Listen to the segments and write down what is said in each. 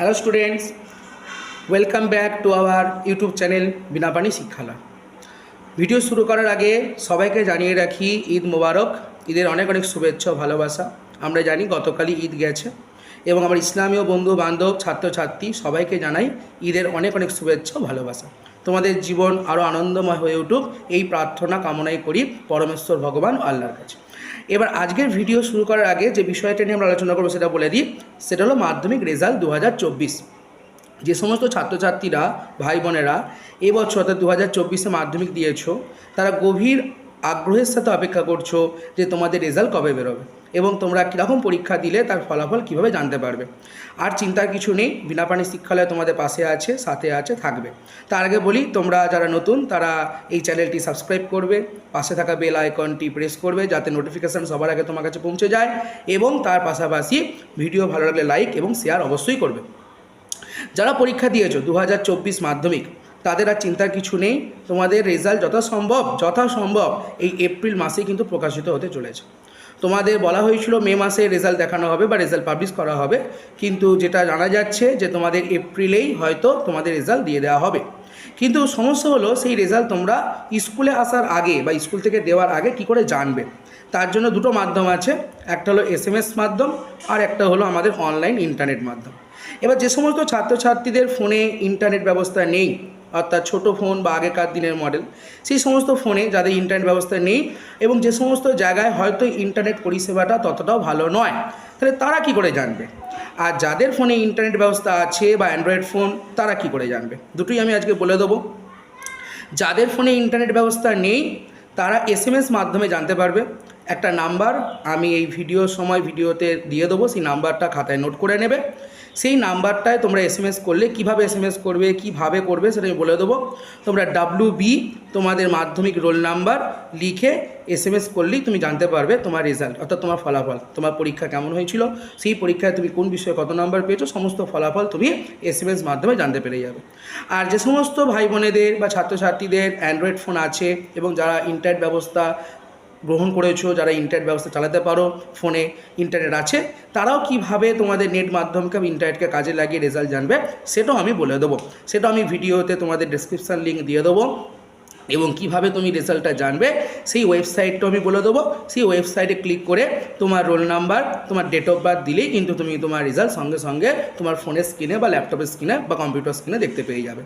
Hello students, welcome back to our YouTube channel Binapani Shikshalay. Video শুরু করার আগে সবাইকে জানিয়ে রাখি ঈদ মোবারক। ঈদের অনেক অনেক শুভেচ্ছা ও ভালোবাসা। আমরা জানি গতকালই ঈদ গেছে এবং আমার ইসলামীয় বন্ধু বান্ধব ছাত্রছাত্রী সবাইকে জানাই ঈদের অনেক অনেক শুভেচ্ছা ও ভালোবাসা। তোমাদের জীবন আরও আনন্দময় হয়ে উঠুক এই প্রার্থনা কামনাই করি পরমেশ্বর ভগবান ও আল্লাহর কাছে। এবার আজকের ভিডিও শুরু করার আগে যে বিষয়টা নিয়ে আমরা আলোচনা করবো সেটা বলে দিই। সেটা হলো মাধ্যমিক রেজাল্ট 2024। যে সমস্ত ছাত্রছাত্রীরা ভাই বোনেরা এবছর অর্থাৎ 2024-এ মাধ্যমিক দিয়েছো, তারা গভীর আগ্রহের সাথে অপেক্ষা করছো যে তোমাদের রেজাল্ট কবে বেরোবে এবং তোমরা কীরকম পরীক্ষা দিলে তার ফলাফল কীভাবে জানতে পারবে। আর চিন্তার কিছু নেই, বিনাপানি শিক্ষালয় তোমাদের পাশে আছে, সাথে আছে, থাকবে। তার আগে বলি, তোমরা যারা নতুন তারা এই চ্যানেলটি সাবস্ক্রাইব করবে, পাশে থাকা বেল আইকনটি প্রেস করবে যাতে নোটিফিকেশান সবার আগে তোমার কাছে পৌঁছে যায়, এবং তার পাশাপাশি ভিডিও ভালো লাগলে লাইক এবং শেয়ার অবশ্যই করবে। যারা পরীক্ষা দিয়েছো 2024 মাধ্যমিক, তাদের আর চিন্তার কিছু নেই। তোমাদের রেজাল্ট যথাসম্ভব এই এপ্রিল মাসেই কিন্তু প্রকাশিত হতে চলেছে। তোমাদের বলা হয়েছিল মে মাসে রেজাল্ট দেখানো হবে বা রেজাল্ট পাবলিশ করা হবে, কিন্তু যেটা জানা যাচ্ছে যে তোমাদের এপ্রিলেই হয়তো তোমাদের রেজাল্ট দিয়ে দেওয়া হবে। কিন্তু সমস্যা হলো সেই রেজাল্ট তোমরা স্কুলে আসার আগে বা স্কুল থেকে দেওয়ার আগে কি করে জানবে। তার জন্য দুটো মাধ্যম আছে, একটা হলো SMS মাধ্যম আর একটা হলো আমাদের অনলাইন ইন্টারনেট মাধ্যম। এবার যে সমস্ত ছাত্রছাত্রীদের ফোনে ইন্টারনেট ব্যবস্থা নেই, অর্থাৎ ছোটো ফোন বা আগেকার দিনের মডেল, সেই সমস্ত ফোনে যাদের ইন্টারনেট ব্যবস্থা নেই এবং যে সমস্ত জায়গায় হয়তো ইন্টারনেট পরিষেবাটা ততটাও ভালো নয়, তাহলে তারা কি করে জানবে। আর যাদের ফোনে ইন্টারনেট ব্যবস্থা আছে বা অ্যান্ড্রয়েড ফোন, তারা কি করে জানবে, দুটোই আমি আজকে বলে দেবো। যাদের ফোনে ইন্টারনেট ব্যবস্থা নেই তারা SMS মাধ্যমে জানতে পারবে। একটা নাম্বার আমি এই ভিডিওতে দিয়ে দেবো, সেই নাম্বারটা খাতায় নোট করে নেবে। সেই নাম্বারটায় তোমরা SMS করলে কীভাবে SMS করবে, কীভাবে করবে সেটা আমি বলে দেবো। তোমরা WB তোমাদের মাধ্যমিক রোল নাম্বার লিখে SMS করলেই তুমি জানতে পারবে তোমার রেজাল্ট, অর্থাৎ তোমার ফলাফল, তোমার পরীক্ষা কেমন হয়েছিল, সেই পরীক্ষায় তুমি কোন বিষয়ে কত নাম্বার পেয়েছো, সমস্ত ফলাফল তুমি SMS মাধ্যমে জানতে পেরে যাবে। আর যে সমস্ত ভাই বোনেদের বা ছাত্রছাত্রীদের অ্যান্ড্রয়েড ফোন আছে এবং যারা ইন্টারনেট ব্যবস্থা গ্রহণ করেছো, যারা ইন্টারনেট ব্যবস্থা চালাতে পারো, ফোনে ইন্টারনেট আছে, তারাও কিভাবে তোমাদের নেট মাধ্যমকে ইন্টারনেটকে কাজে লাগিয়ে রেজাল্ট জানবে সেটাও আমি বলে দেবো। সেটাও আমি ভিডিওতে তোমাদের ডেসক্রিপশান লিঙ্ক দিয়ে দেবো এবং কিভাবে তুমি রেজাল্টটা জানবে সেই ওয়েবসাইটটাও আমি বলে দেবো। সেই ওয়েবসাইটে ক্লিক করে তোমার রোল নাম্বার, তোমার ডেট অফ বার্থ দিলেই কিন্তু তুমি তোমার রেজাল্ট সঙ্গে সঙ্গে তোমার ফোনের স্ক্রিনে বা ল্যাপটপের স্ক্রিনে বা কম্পিউটার স্ক্রিনে দেখতে পেয়ে যাবে।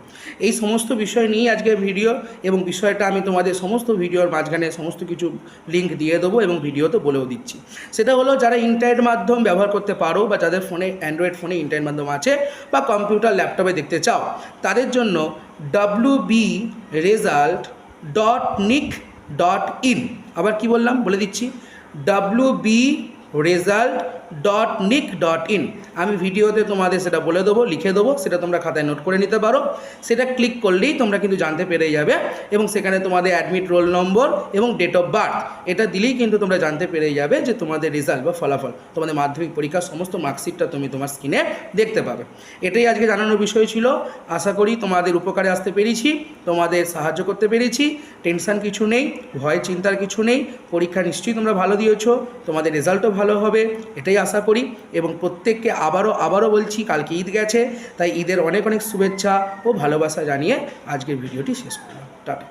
এই সমস্ত বিষয় নিয়েই আজকের ভিডিও, এবং বিষয়টা আমি তোমাদের সমস্ত ভিডিওর মাঝখানে সমস্ত কিছু লিঙ্ক দিয়ে দেবো এবং ভিডিওতে বলেও দিচ্ছি। সেটা হলো যারা ইন্টারনেট মাধ্যম ব্যবহার করতে পারো বা যাদের ফোনে অ্যান্ড্রয়েড ফোনে ইন্টারনেট মাধ্যম আছে বা কম্পিউটার ল্যাপটপে দেখতে চাও, তাদের জন্য wbresult.nic.in, আবার কি বললাম বলে দিচ্ছি, wbresult.nic.in। আমি ভিডিওতে তোমাদের সেটা বলে দেবো, লিখে দেবো, সেটা তোমরা খাতায় নোট করে নিতে পারো। সেটা ক্লিক করলেই তোমরা কিন্তু জানতে পেরে যাবে এবং সেখানে তোমাদের অ্যাডমিট রোল নম্বর এবং ডেট অফ বার্থ এটা দিলেই কিন্তু তোমরা জানতে পেরে যাবে যে তোমাদের রেজাল্ট বা ফলাফল, তোমাদের মাধ্যমিক পরীক্ষার সমস্ত মার্কশিটটা তুমি তোমার স্ক্রিনে দেখতে পাবে। এটাই আজকে জানানোর বিষয় ছিল। আশা করি তোমাদের উপকারে আসতে পেরেছি, তোমাদের সাহায্য করতে পেরেছি। টেনশান কিছু নেই, ভয় চিন্তার কিছু নেই, পরীক্ষা নিশ্চয়ই তোমরা ভালো দিয়েছো, তোমাদের রেজাল্টও ভালো হবে এটাই আশা করি। এবং প্রত্যেককে আবারও বলছি, কালকে ঈদ গেছে, তাই ঈদের অনেক অনেক শুভেচ্ছা ও ভালোবাসা জানিয়ে আজকের ভিডিওটি শেষ করলাম। টাটা।